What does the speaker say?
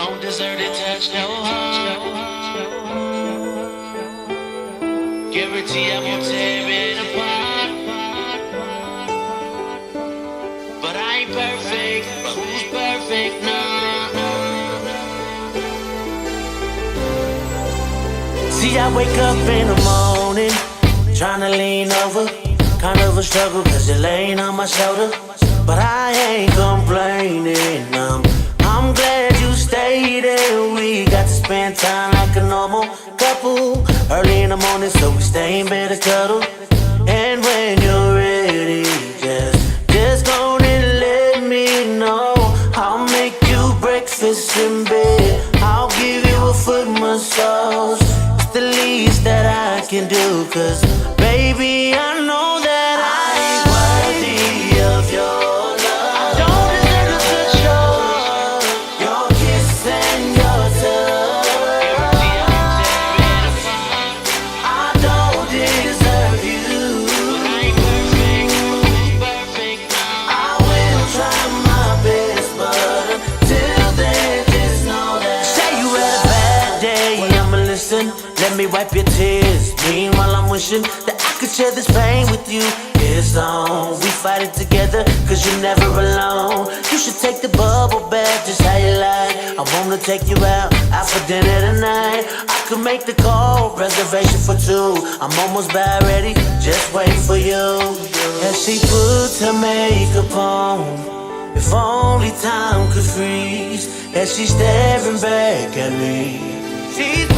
don't deserve to touch no heart. Guarantee I won't tear it apart. But I ain't perfect, but who's perfect? No. See, I wake up in the morning, tryna lean over. Kind of a struggle cause you're laying on my shoulder. But I ain't complaining, I'm glad you stayed and we got to spend time like a normal couple. Early in the morning so we stay in bed to cuddle. And when you're ready, just go and let me know. I'll make you breakfast in bed, I'll give you a foot massage. It's the least that I can do, cause baby I know that I ain't worthy of your love. I don't deserve to touch your kiss and your touch. I don't deserve you, but I ain't perfect, I will try my best, but until then just know that. Say you had a bad day, I'ma listen. Let me wipe your tears, meanwhile I'm wishing that I could share this pain with you. It's on, we fight it together, cause you're never alone. You should take the bubble bath just how you like. I wanna take you out for dinner tonight. I could make the call, reservation for two. I'm almost about ready, just wait for you. As she puts her makeup on, if only time could freeze. As she's staring back at me, she's